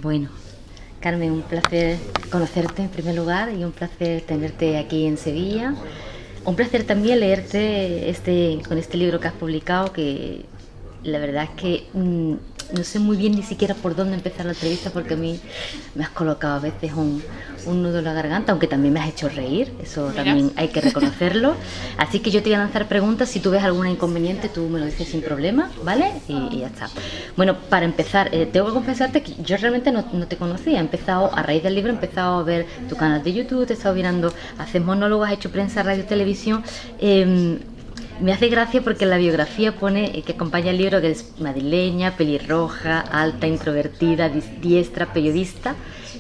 Bueno, Carmen, un placer conocerte en primer lugar y un placer tenerte aquí en Sevilla. Un placer también leerte con este libro que has publicado, que la verdad es que no sé muy bien ni siquiera por dónde empezar la entrevista, porque a mí me has colocado a veces un nudo en la garganta, aunque también me has hecho reír, eso Mira. También hay que reconocerlo. Así que yo te voy a lanzar preguntas, si tú ves alguna inconveniente tú me lo dices sin problema, ¿vale? Y ya está. Bueno, para empezar, tengo que confesarte que yo realmente no te conocía, a raíz del libro he empezado a ver tu canal de YouTube, te he estado mirando, haces monólogos, has hecho prensa, radio, televisión. Me hace gracia porque en la biografía pone que acompaña el libro que es madrileña, pelirroja, alta, introvertida, diestra, periodista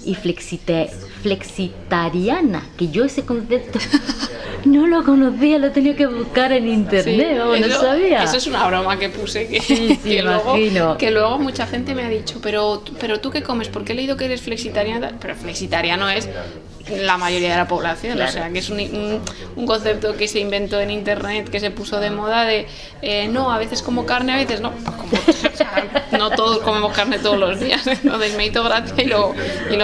y flexitariana, que yo ese concepto no lo conocía, lo he tenido que buscar en internet, sí, no sabía. Eso es una broma que puse, Sí, que luego mucha gente me ha dicho, pero ¿tú qué comes? Porque he leído que eres flexitariana, pero flexitariano es la mayoría de la población, claro. O sea, que es un concepto que se inventó en internet, que se puso de moda de no, a veces como carne, a veces no, o sea, no todos comemos carne todos los días, entonces me hizo gracia y lo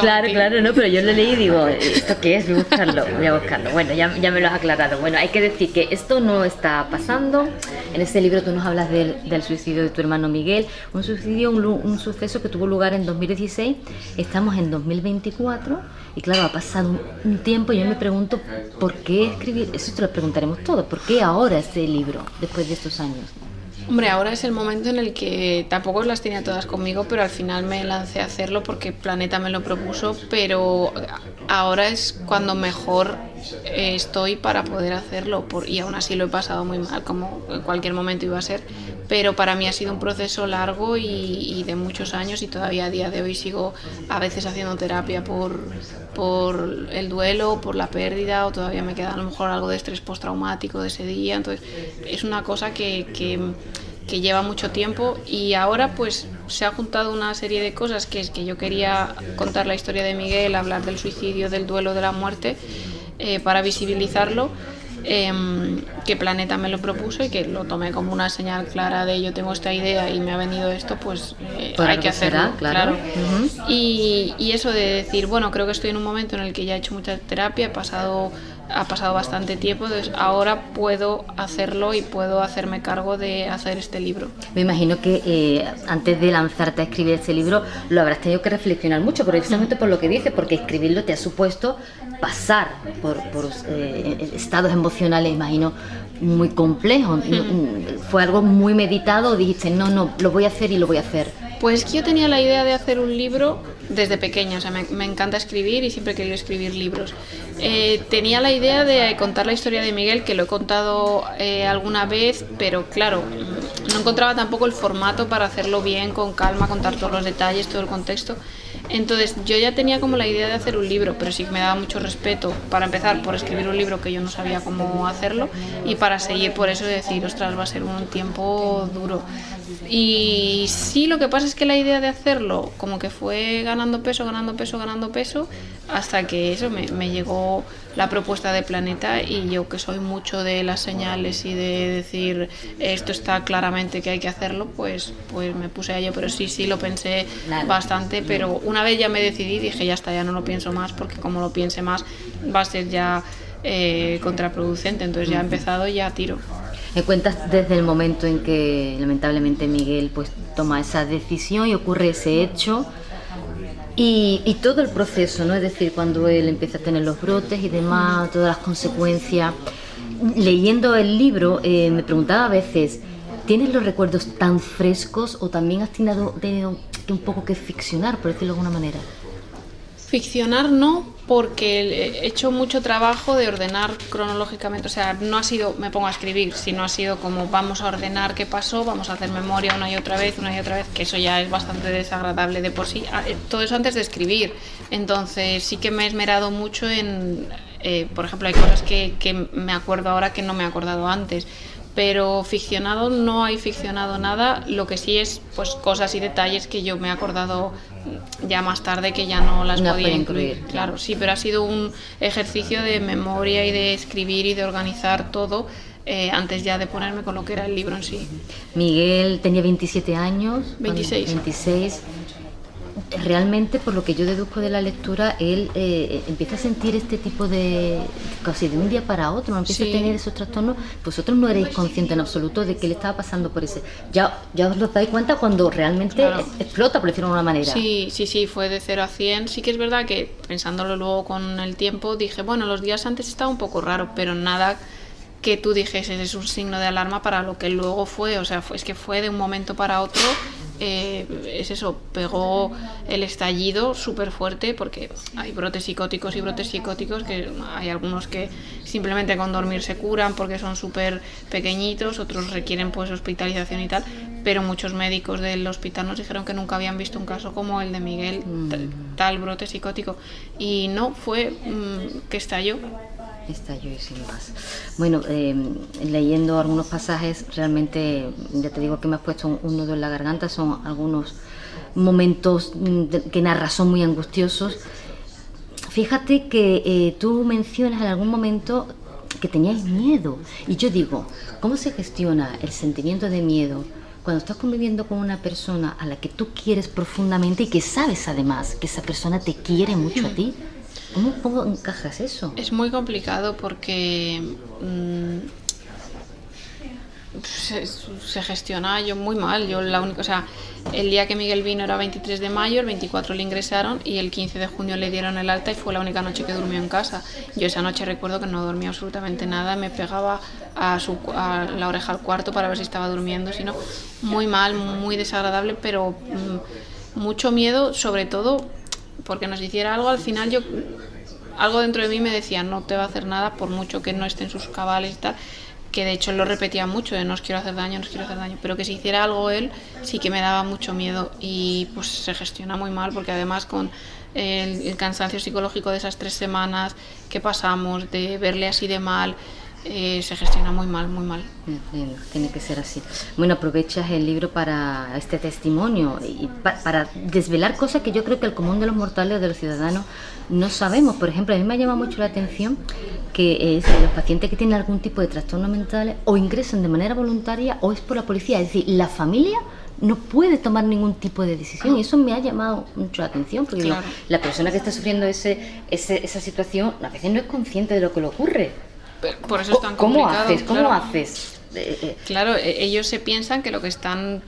Claro, no, pero yo lo leí y digo, ¿esto qué es? Voy a buscarlo. Bueno, ya me lo has aclarado. Bueno, hay que decir que esto no está pasando. En este libro tú nos hablas del suicidio de tu hermano Miguel, un suicidio, un suceso que tuvo lugar en 2016, estamos en 2024 y claro, ha pasado un tiempo y yo me pregunto ¿por qué escribir? Eso te lo preguntaremos todos, ¿por qué ahora este libro, después de estos años? Hombre, ahora es el momento en el que tampoco las tenía todas conmigo, pero al final me lancé a hacerlo porque Planeta me lo propuso, pero ahora es cuando mejor estoy para poder hacerlo, y aún así lo he pasado muy mal, como en cualquier momento iba a ser, pero para mí ha sido un proceso largo y de muchos años y todavía a día de hoy sigo a veces haciendo terapia por el duelo, por la pérdida, o todavía me queda a lo mejor algo de estrés postraumático de ese día, entonces es una cosa que lleva mucho tiempo y ahora pues se ha juntado una serie de cosas, que es que yo quería contar la historia de Miguel, hablar del suicidio, del duelo, de la muerte, para visibilizarlo, que Planeta me lo propuso y que lo tomé como una señal clara de yo tengo esta idea y me ha venido esto, pues hay que hacerlo, claro. Uh-huh. Y eso de decir, bueno, creo que estoy en un momento en el que ya he hecho mucha terapia, ha pasado bastante tiempo, entonces ahora puedo hacerlo y puedo hacerme cargo de hacer este libro. Me imagino que antes de lanzarte a escribir este libro lo habrás tenido que reflexionar mucho, precisamente por lo que dices, porque escribirlo te ha supuesto pasar por estados emocionales, imagino, muy complejos. ¿Fue algo muy meditado o dijiste, no, lo voy a hacer y lo voy a hacer? Pues yo tenía la idea de hacer un libro desde pequeña, o sea, me encanta escribir y siempre he querido escribir libros. Tenía la idea de contar la historia de Miguel, que lo he contado alguna vez, pero claro, no encontraba tampoco el formato para hacerlo bien, con calma, contar todos los detalles, todo el contexto. Entonces yo ya tenía como la idea de hacer un libro, pero sí que me daba mucho respeto, para empezar, por escribir un libro que yo no sabía cómo hacerlo, y para seguir por eso de decir, ostras, va a ser un tiempo duro. Y sí, lo que pasa es que la idea de hacerlo como que fue ganando peso, hasta que eso me llegó la propuesta de Planeta, y yo, que soy mucho de las señales y de decir esto está claramente que hay que hacerlo, pues me puse a ello, pero sí lo pensé bastante, pero una vez ya me decidí, dije ya está, ya no lo pienso más, porque como lo piense más va a ser ya contraproducente, entonces ya he empezado, ya tiro. Me cuentas desde el momento en que lamentablemente Miguel pues toma esa decisión y ocurre ese hecho y todo el proceso, ¿no? Es decir, cuando él empieza a tener los brotes y demás, todas las consecuencias. Leyendo el libro me preguntaba a veces, ¿tienes los recuerdos tan frescos o también has tenido un poco que ficcionar, por decirlo de alguna manera? Ficcionar no, porque he hecho mucho trabajo de ordenar cronológicamente, o sea, no ha sido me pongo a escribir, sino ha sido como vamos a ordenar qué pasó, vamos a hacer memoria una y otra vez, que eso ya es bastante desagradable de por sí, todo eso antes de escribir. Entonces sí que me he esmerado mucho en, por ejemplo, hay cosas que me acuerdo ahora que no me he acordado antes, pero ficcionado no hay ficcionado nada, lo que sí es pues cosas y detalles que yo me he acordado ya más tarde que ya no las podía incluir. Claro, sí, pero ha sido un ejercicio de memoria y de escribir y de organizar todo antes ya de ponerme con lo que era el libro en sí. Miguel tenía 27 años. 26. realmente, por lo que yo deduzco de la lectura, él empieza a sentir este tipo de, casi de un día para otro, ¿no? Empieza a tener esos trastornos. Vosotros no erais conscientes en absoluto de que él estaba pasando por ese. Ya os lo dais cuenta cuando realmente explota, por decirlo de una manera. Sí, fue de 0 a 100. Sí que es verdad que, pensándolo luego con el tiempo, dije, bueno, los días antes estaba un poco raro, pero nada que tú dijeses es un signo de alarma para lo que luego fue. O sea, es que fue de un momento para otro. Es eso, pegó el estallido súper fuerte, porque hay brotes psicóticos y brotes psicóticos, que hay algunos que simplemente con dormir se curan porque son súper pequeñitos, otros requieren pues hospitalización y tal, pero muchos médicos del hospital nos dijeron que nunca habían visto un caso como el de Miguel, tal brote psicótico, y no, fue que estalló y sin más. Bueno, leyendo algunos pasajes, realmente, ya te digo que me has puesto un nudo en la garganta, son algunos momentos que narras, son muy angustiosos. Fíjate que tú mencionas en algún momento que teníais miedo, y yo digo, ¿cómo se gestiona el sentimiento de miedo cuando estás conviviendo con una persona a la que tú quieres profundamente y que sabes además que esa persona te quiere mucho a ti? ¿Cómo encajas eso? Es muy complicado porque se gestiona yo muy mal. Yo o sea, el día que Miguel vino era 23 de mayo, el 24 le ingresaron y el 15 de junio le dieron el alta y fue la única noche que durmió en casa. Yo esa noche recuerdo que no dormía absolutamente nada, me pegaba a la oreja al cuarto para ver si estaba durmiendo, sino muy mal, muy desagradable, pero mucho miedo, sobre todo porque nos hiciera algo. Al final algo dentro de mí me decía, no te va a hacer nada por mucho que no esté en sus cabales y tal, que de hecho él lo repetía mucho, de no os quiero hacer daño, pero que si hiciera algo él sí que me daba mucho miedo, y pues se gestiona muy mal, porque además con el cansancio psicológico de esas 3 semanas que pasamos, de verle así de mal, se gestiona muy mal, muy mal. Tiene que ser así. Bueno, aprovechas el libro para este testimonio y para desvelar cosas que yo creo que el común de los mortales, de los ciudadanos, no sabemos. Por ejemplo, a mí me ha llamado mucho la atención que los pacientes que tienen algún tipo de trastornos mentales o ingresan de manera voluntaria o es por la policía. Es decir, la familia no puede tomar ningún tipo de decisión, y eso me ha llamado mucho la atención, porque claro, la persona que está sufriendo esa situación a veces no es consciente de lo que le ocurre. Por eso es tan complicado. ¿Cómo haces? Claro, ellos se piensan que lo que están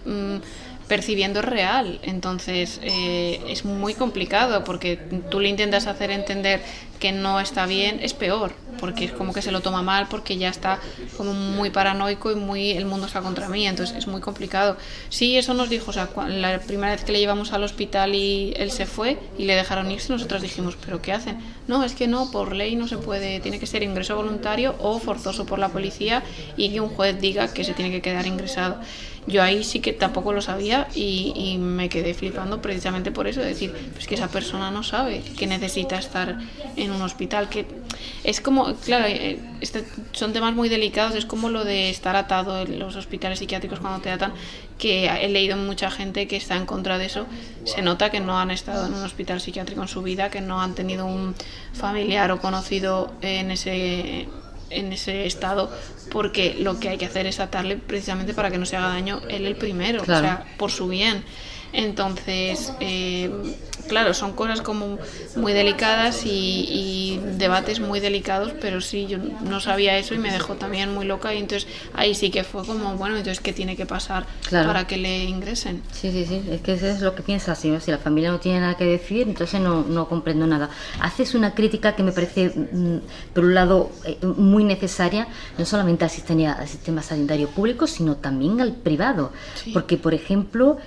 percibiendo es real, entonces es muy complicado, porque tú le intentas hacer entender que no está bien, es peor, porque es como que se lo toma mal, porque ya está como muy paranoico y el mundo está contra mí, entonces es muy complicado. Sí, eso nos dijo, o sea, la primera vez que le llevamos al hospital y él se fue y le dejaron irse, nosotros dijimos, ¿pero qué hacen? No, es que no, por ley no se puede, tiene que ser ingreso voluntario o forzoso por la policía, y que un juez diga que se tiene que quedar ingresado. Yo ahí sí que tampoco lo sabía y me quedé flipando precisamente por eso, de decir, pues que esa persona no sabe que necesita estar en un hospital, que es como, claro, son temas muy delicados, es como lo de estar atado en los hospitales psiquiátricos cuando te atan, que he leído mucha gente que está en contra de eso. Se nota que no han estado en un hospital psiquiátrico en su vida, que no han tenido un familiar o conocido en ese estado, porque lo que hay que hacer es atarle precisamente para que no se haga daño él el primero, claro, o sea, por su bien. Entonces, claro, son cosas como muy delicadas y debates muy delicados, pero sí, yo no sabía eso y me dejó también muy loca, y entonces ahí sí que fue como, bueno, entonces ¿qué tiene que pasar para que le ingresen? Sí, es que eso es lo que piensas, si la familia no tiene nada que decir, entonces no comprendo nada. Haces una crítica que me parece, por un lado, muy necesaria, no solamente al sistema sanitario público, sino también al privado, porque, por ejemplo,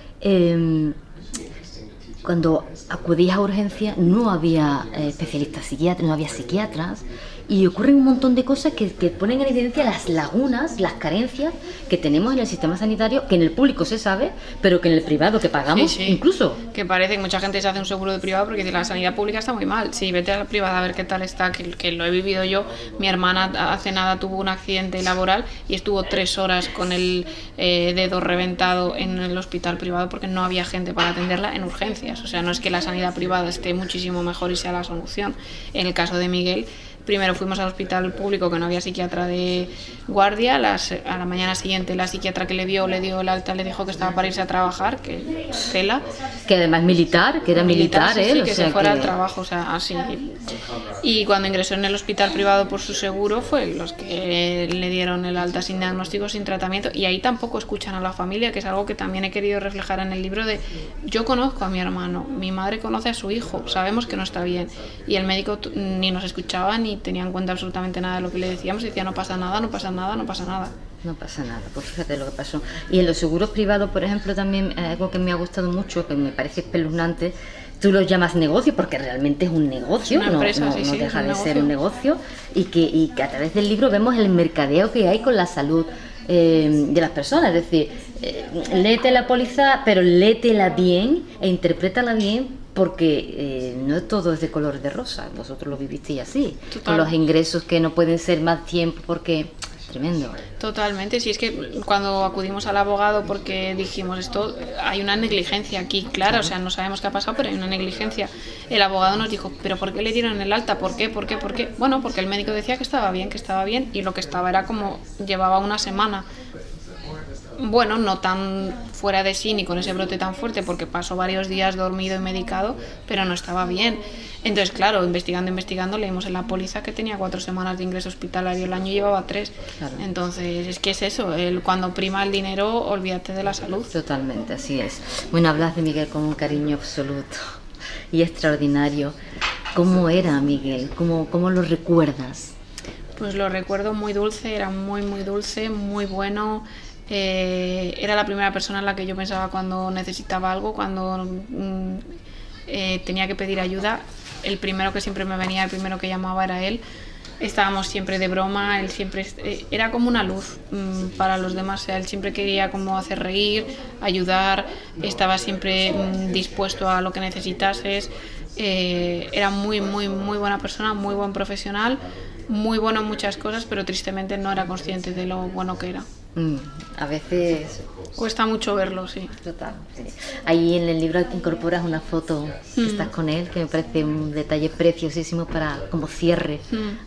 cuando acudías a urgencia no había especialistas psiquiatras, no había psiquiatras, y ocurren un montón de cosas que ponen en evidencia las lagunas, las carencias que tenemos en el sistema sanitario, que en el público se sabe, pero que en el privado, que pagamos, incluso. Que parece que mucha gente se hace un seguro de privado porque la sanidad pública está muy mal. Sí, vete a la privada a ver qué tal está, que lo he vivido yo. Mi hermana hace nada tuvo un accidente laboral y estuvo 3 horas con el dedo reventado en el hospital privado porque no había gente para atenderla en urgencias. O sea, no es que la sanidad privada esté muchísimo mejor y sea la solución. En el caso de Miguel, Primero fuimos al hospital público que no había psiquiatra de guardia, a la mañana siguiente la psiquiatra que le dio el alta, le dijo que estaba para irse a trabajar, que tela. Que además militar, que era militar, sí, o que sea, se fuera al trabajo, o sea, así. Y cuando ingresó en el hospital privado por su seguro fue los que le dieron el alta sin diagnóstico, sin tratamiento, y ahí tampoco escuchan a la familia, que es algo que también he querido reflejar en el libro de yo conozco a mi hermano, mi madre conoce a su hijo, sabemos que no está bien, y el médico ni nos escuchaba ni tenía en cuenta absolutamente nada de lo que le decíamos, decía no pasa nada, no pasa nada, no pasa nada. No pasa nada, pues fíjate lo que pasó. Y en los seguros privados, por ejemplo, también algo que me ha gustado mucho, que me parece espeluznante, tú lo llamas negocio porque realmente es un negocio, es una empresa, no deja de ser un negocio, y que a través del libro vemos el mercadeo que hay con la salud de las personas, es decir, léete la póliza, pero léetela bien e interprétala bien, porque no todo es de color de rosa, vosotros lo vivisteis así. Total. Con los ingresos que no pueden ser más tiempo porque... Tremendo. Totalmente, sí, es que cuando acudimos al abogado porque dijimos esto, hay una negligencia aquí, claro, o sea, no sabemos qué ha pasado, pero hay una negligencia. El abogado nos dijo, ¿pero por qué le dieron el alta? ¿Por qué? ¿Por qué? ¿Por qué? Bueno, porque el médico decía que estaba bien, y lo que estaba era como, llevaba una semana. Bueno, no tan fuera de sí ni con ese brote tan fuerte porque pasó varios días dormido y medicado, pero no estaba bien. Entonces, claro, investigando, leímos en la póliza que tenía 4 semanas de ingreso hospitalario, el año llevaba 3. Claro. Entonces, es que es eso, cuando prima el dinero, olvídate de la salud. Totalmente, así es. Bueno, hablas de Miguel con un cariño absoluto y extraordinario. ¿Cómo era Miguel? ¿Cómo lo recuerdas? Pues lo recuerdo muy dulce, era muy, muy dulce, muy bueno. Era la primera persona en la que yo pensaba cuando necesitaba algo, cuando tenía que pedir ayuda. El primero que siempre me venía, el primero que llamaba era él. Estábamos siempre de broma, él siempre era como una luz para los demás, o sea, él siempre quería como hacer reír, ayudar, estaba siempre dispuesto a lo que necesitases. Era muy, muy, muy buena persona, muy buen profesional, muy bueno en muchas cosas, pero tristemente no era consciente de lo bueno que era. A veces cuesta mucho verlo, sí. Total, sí. Ahí en el libro incorporas una foto que estás con él, que me parece un detalle preciosísimo para como cierre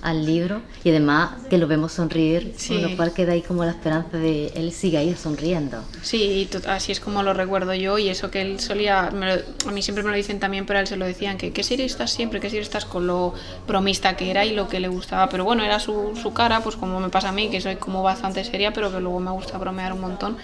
al libro, y además que lo vemos sonreír, sí. Con lo cual queda ahí como la esperanza de él sigue ahí sonriendo. Sí, así es como lo recuerdo yo, y eso que él solía, a mí siempre me lo dicen también, pero a él se lo decían, que qué serio estás siempre, qué serio estás con lo bromista que era y lo que le gustaba, pero bueno, era su cara, pues como me pasa a mí, que soy como bastante seria, pero que luego me gusta bromear un montón.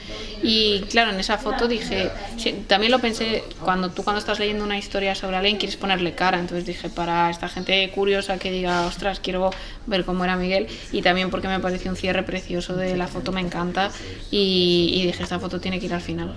Y claro, en esa foto dije, sí, también lo pensé, cuando estás leyendo una historia sobre alguien quieres ponerle cara, entonces dije, para esta gente curiosa que diga, ostras, quiero ver cómo era Miguel, y también porque me pareció un cierre precioso de la foto, me encanta, y dije, esta foto tiene que ir al final.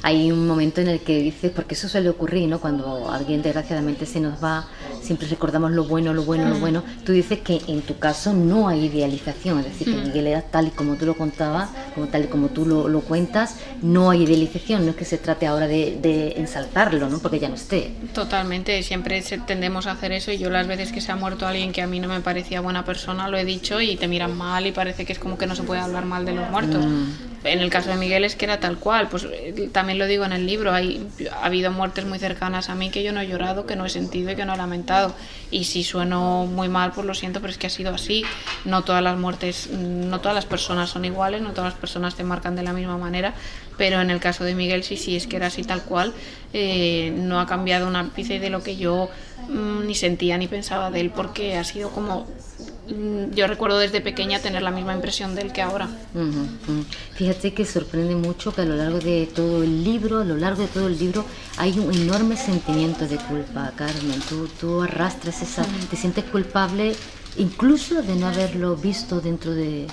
Hay un momento en el que dices, porque eso suele ocurrir, ¿no? Cuando alguien desgraciadamente se nos va, siempre recordamos lo bueno. Tú dices que en tu caso no hay idealización, es decir, que Miguel era tal y como tú lo contabas, tal y como tú lo cuentas, no hay idealización, no es que se trate ahora de ensalzarlo, ¿no? Porque ya no esté. Totalmente, siempre tendemos a hacer eso, y yo las veces que se ha muerto alguien que a mí no me parecía buena persona, lo he dicho y te miran mal y parece que es como que no se puede hablar mal de los muertos. En el caso de Miguel es que era tal cual, pues también lo digo en el libro, ha habido muertes muy cercanas a mí que yo no he llorado, que no he sentido y que no he lamentado, y si sueno muy mal pues lo siento, pero es que ha sido así. No todas las muertes, no todas las personas son iguales, no todas las personas te marcan de la misma manera, pero en el caso de Miguel sí es que era así tal cual. No ha cambiado un ápice de lo que yo ni sentía ni pensaba de él, porque ha sido como, yo recuerdo desde pequeña tener la misma impresión de él que ahora. Fíjate que sorprende mucho que a lo largo de todo el libro, hay un enorme sentimiento de culpa, Carmen. Tú arrastras te sientes culpable incluso de no haberlo visto dentro de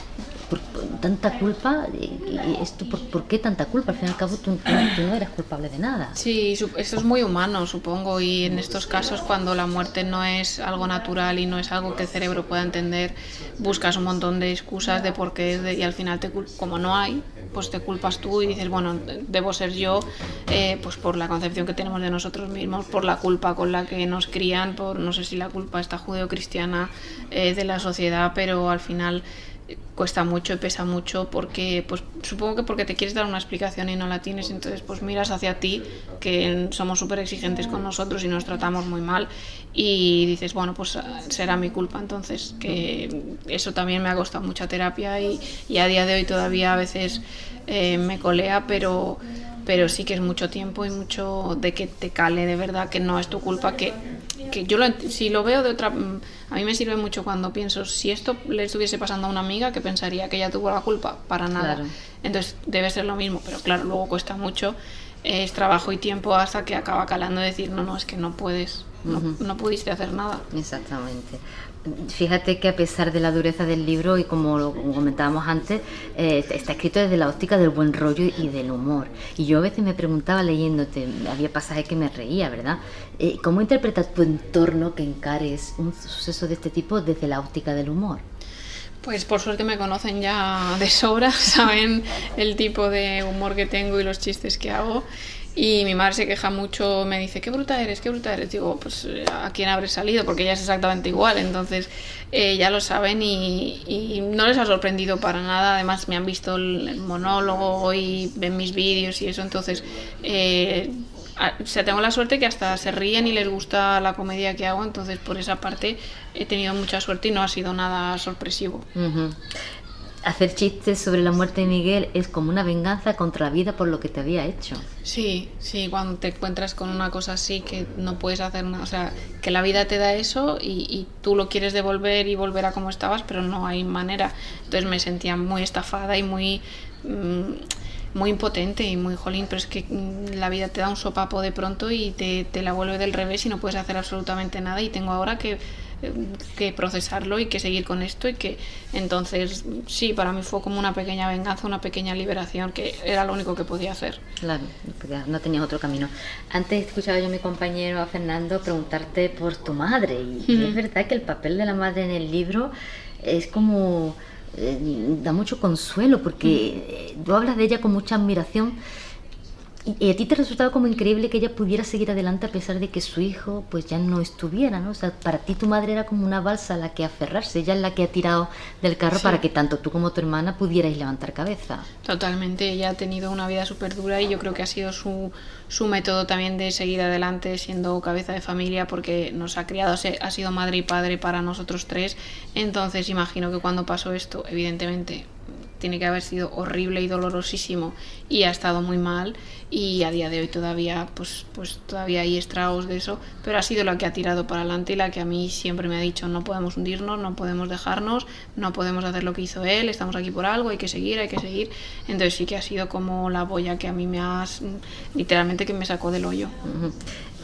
tanta culpa. Y esto, ¿por qué tanta culpa? Al fin y al cabo tú no eras culpable de nada. Sí, esto es muy humano, supongo, y en estos casos cuando la muerte no es algo natural y no es algo que el cerebro pueda entender, buscas un montón de excusas de por qué, y al final como no hay, pues te culpas tú y dices, bueno, debo ser yo, pues por la concepción que tenemos de nosotros mismos, por la culpa con la que nos crían, por no sé si la culpa está judeocristiana de la sociedad, pero al final cuesta mucho y pesa mucho porque, pues supongo que porque te quieres dar una explicación y no la tienes, entonces pues miras hacia ti, que somos súper exigentes con nosotros y nos tratamos muy mal, y dices, bueno, pues será mi culpa. Entonces, que eso también me ha costado mucha terapia y a día de hoy todavía a veces me colea, pero sí que es mucho tiempo y mucho de que te cale de verdad, que no es tu culpa, que yo si lo veo de otra... A mí me sirve mucho cuando pienso, si esto le estuviese pasando a una amiga, que pensaría que ella tuvo la culpa, para nada. Claro. Entonces debe ser lo mismo, pero claro, luego cuesta mucho, es trabajo y tiempo hasta que acaba calando decir, no, es que no puedes, no pudiste hacer nada. Exactamente. Fíjate que a pesar de la dureza del libro, y como lo comentábamos antes, está escrito desde la óptica del buen rollo y del humor. Y yo a veces me preguntaba leyéndote, había pasajes que me reía, ¿verdad? ¿Cómo interpretas tu entorno que encares un suceso de este tipo desde la óptica del humor? Pues por suerte me conocen ya de sobra, saben el tipo de humor que tengo y los chistes que hago. Y mi madre se queja mucho, me dice, qué bruta eres, qué bruta eres. Digo, pues ¿a quién habré salido? Porque ella es exactamente igual. Entonces ya lo saben y no les ha sorprendido para nada. Además me han visto el monólogo y ven mis vídeos y eso. Entonces o sea, tengo la suerte que hasta se ríen y les gusta la comedia que hago. Entonces por esa parte he tenido mucha suerte y no ha sido nada sorpresivo. Uh-huh. Hacer chistes sobre la muerte de Miguel es como una venganza contra la vida por lo que te había hecho. Sí, cuando te encuentras con una cosa así que no puedes hacer nada, o sea, que la vida te da eso y tú lo quieres devolver y volver a como estabas, pero no hay manera. Entonces me sentía muy estafada y muy impotente y muy jolín, pero es que la vida te da un sopapo de pronto y te la vuelve del revés y no puedes hacer absolutamente nada, y tengo ahora que procesarlo y que seguir con esto, y que entonces sí, para mí fue como una pequeña venganza, una pequeña liberación, que era lo único que podía hacer. Claro, no tenías otro camino. Antes escuchaba yo a mi compañero, a Fernando, preguntarte por tu madre, y es verdad que el papel de la madre en el libro es como... da mucho consuelo, porque tú hablas de ella con mucha admiración, y a ti te resultaba como increíble que ella pudiera seguir adelante a pesar de que su hijo pues ya no estuviera, ¿no? O sea, para ti tu madre era como una balsa a la que aferrarse, ella es la que ha tirado del carro, sí, para que tanto tú como tu hermana pudierais levantar cabeza. Totalmente, ella ha tenido una vida súper dura y yo creo que ha sido su método también de seguir adelante siendo cabeza de familia, porque nos ha criado, ha sido madre y padre para nosotros tres. Entonces imagino que cuando pasó esto, evidentemente tiene que haber sido horrible y dolorosísimo, y ha estado muy mal, y a día de hoy todavía pues todavía hay estragos de eso, pero ha sido la que ha tirado para adelante y la que a mí siempre me ha dicho, no podemos hundirnos, no podemos dejarnos, no podemos hacer lo que hizo él, estamos aquí por algo, hay que seguir. Entonces sí que ha sido como la boya que a mí literalmente que me sacó del hoyo. Uh-huh.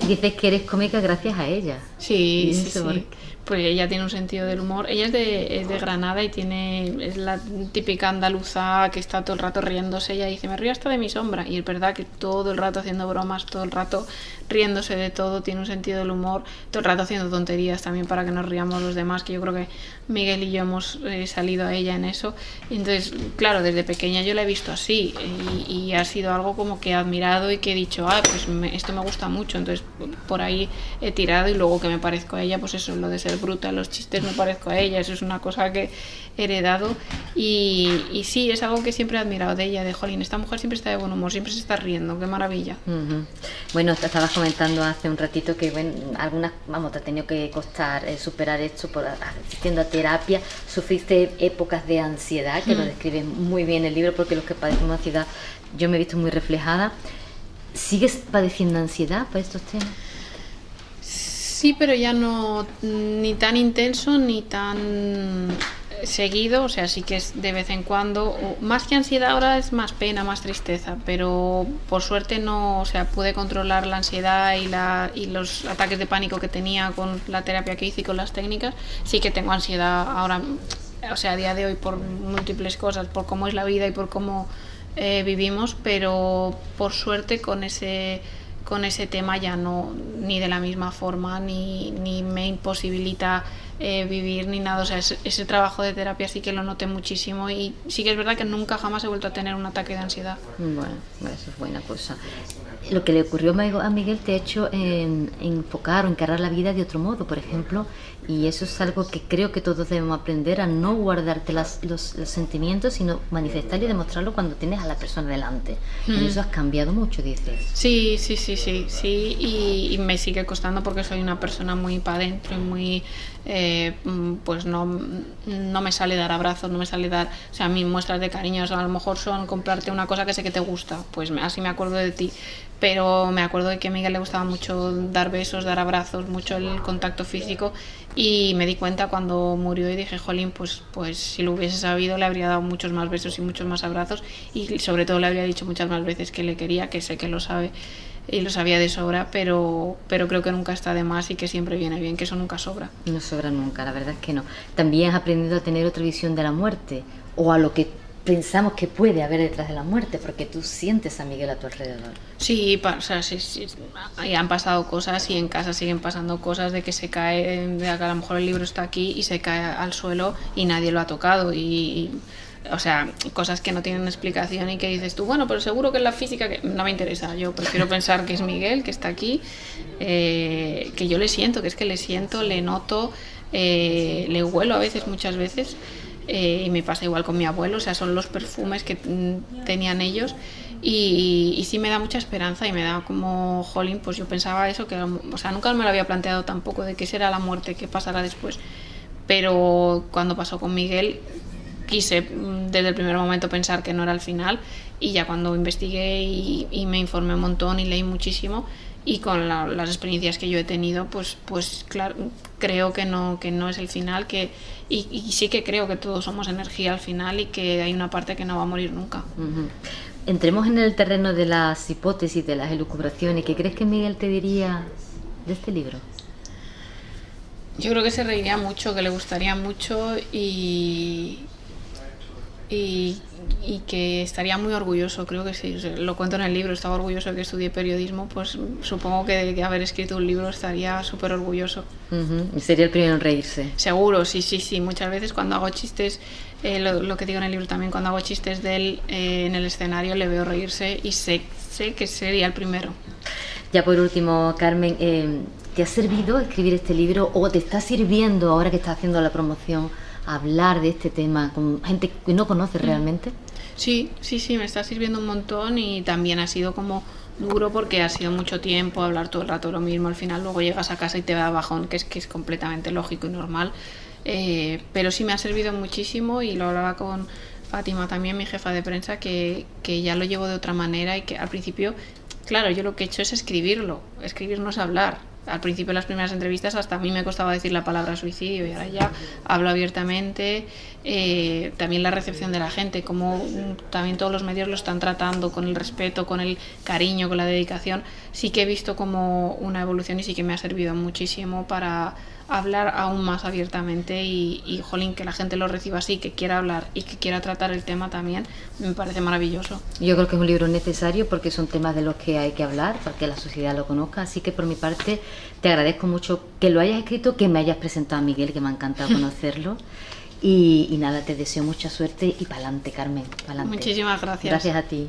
Dices que eres cómica gracias a ella. Sí. Pues ella tiene un sentido del humor. Ella es de Granada y es la típica andaluza que está todo el rato riéndose. Ella dice, me río hasta de mi sombra. Y es verdad que todo el rato haciendo bromas, todo el rato riéndose de todo, tiene un sentido del humor, todo el rato haciendo tonterías también para que nos riamos los demás, que yo creo que Miguel y yo hemos salido a ella en eso. Entonces, claro, desde pequeña yo la he visto así y ha sido algo como que he admirado y que he dicho, pues esto me gusta mucho. Entonces, por ahí he tirado, y luego que me parezco a ella, pues eso, lo de ser bruta, los chistes, me parezco a ella, eso es una cosa que he heredado, y sí, es algo que siempre he admirado de ella, de jolín, esta mujer siempre está de buen humor, siempre se está riendo, qué maravilla. Uh-huh. Bueno, te estabas comentando hace un ratito que algunas, te ha tenido que costar superar esto por asistiendo a terapia, sufriste épocas de ansiedad, que lo describes muy bien en el libro, porque los que padecemos ansiedad, yo me he visto muy reflejada. ¿Sigues padeciendo ansiedad para estos temas? Sí, pero ya no ni tan intenso ni tan seguido, o sea, sí que es de vez en cuando, más que ansiedad ahora es más pena, más tristeza, pero por suerte no, o sea, pude controlar la ansiedad y los ataques de pánico que tenía con la terapia que hice y con las técnicas. Sí que tengo ansiedad ahora, o sea, a día de hoy, por múltiples cosas, por cómo es la vida y por cómo vivimos, pero por suerte con ese tema ya no, ni de la misma forma, ni me imposibilita vivir ni nada. O sea, ese trabajo de terapia sí que lo noté muchísimo, y sí que es verdad que nunca jamás he vuelto a tener un ataque de ansiedad. Bueno, eso es buena cosa. lo que le ocurrió a Miguel te ha hecho enfocar o encarar la vida de otro modo, por ejemplo, y eso es algo que creo que todos debemos aprender, a no guardarte los sentimientos, sino manifestarlo y demostrarlo cuando tienes a la persona delante. Y eso has cambiado mucho, dices. Sí, y me sigue costando porque soy una persona muy para adentro y muy, pues no me sale dar abrazos, no me sale dar, o sea, mis muestras de cariño a lo mejor son comprarte una cosa que sé que te gusta, pues así me acuerdo de ti, pero me acuerdo de que a Miguel le gustaba mucho dar besos, dar abrazos, mucho el contacto físico, y me di cuenta cuando murió y dije, jolín, pues si lo hubiese sabido le habría dado muchos más besos y muchos más abrazos, y sobre todo le habría dicho muchas más veces que le quería, que sé que lo sabe y lo sabía de sobra, pero creo que nunca está de más y que siempre viene bien, que eso nunca sobra. No sobra nunca, la verdad es que no. También has aprendido a tener otra visión de la muerte, o a lo que pensamos que puede haber detrás de la muerte, porque tú sientes a Miguel a tu alrededor. Sí, o sea, sí, han pasado cosas y en casa siguen pasando cosas de que se cae, de que a lo mejor el libro está aquí y se cae al suelo y nadie lo ha tocado o sea, cosas que no tienen explicación y que dices tú, bueno, pero seguro que es la física, que no me interesa, yo prefiero pensar que es Miguel, que está aquí, que yo le siento, que es que le siento, le noto, le huelo a veces, muchas veces, y me pasa igual con mi abuelo, o sea, son los perfumes que tenían ellos y sí me da mucha esperanza y me da como, jolín, pues yo pensaba eso, que, o sea, nunca me lo había planteado tampoco de qué será la muerte, qué pasará después, pero cuando pasó con Miguel quise desde el primer momento pensar que no era el final, y ya cuando investigué y me informé un montón y leí muchísimo, y con las experiencias que yo he tenido, pues claro, creo que no es el final, y sí que creo que todos somos energía al final y que hay una parte que no va a morir nunca. Entremos en el terreno de las hipótesis, de las elucubraciones. ¿Qué crees que Miguel te diría de este libro? Yo creo que se reiría mucho, que le gustaría mucho y que estaría muy orgulloso, creo que sí, lo cuento en el libro, estaba orgulloso de que estudié periodismo, pues supongo que de haber escrito un libro estaría súper orgulloso. Sería el primero en reírse. Seguro, sí, muchas veces cuando hago chistes, lo que digo en el libro también, cuando hago chistes de él en el escenario le veo reírse y sé que sería el primero. Ya por último, Carmen, ¿te ha servido escribir este libro o te está sirviendo ahora que estás haciendo la promoción hablar de este tema con gente que no conoces realmente? Sí, me está sirviendo un montón, y también ha sido como duro porque ha sido mucho tiempo hablar todo el rato lo mismo, al final luego llegas a casa y te da bajón, que es completamente lógico y normal, pero sí me ha servido muchísimo, y lo hablaba con Fátima también, mi jefa de prensa, que ya lo llevo de otra manera, y que al principio, claro, yo lo que he hecho es escribir no es hablar. Al principio, en las primeras entrevistas, hasta a mí me costaba decir la palabra suicidio, y ahora ya hablo abiertamente. También la recepción de la gente, como también todos los medios lo están tratando con el respeto, con el cariño, con la dedicación. Sí que he visto como una evolución, y sí que me ha servido muchísimo para hablar aún más abiertamente y jolín, que la gente lo reciba así, que quiera hablar y que quiera tratar el tema también, me parece maravilloso. Yo creo que es un libro necesario porque son temas de los que hay que hablar para que la sociedad lo conozca, así que por mi parte te agradezco mucho que lo hayas escrito, que me hayas presentado a Miguel, que me ha encantado conocerlo. Y nada, te deseo mucha suerte y pa'lante, Carmen, pa'lante. Muchísimas gracias. Gracias a ti.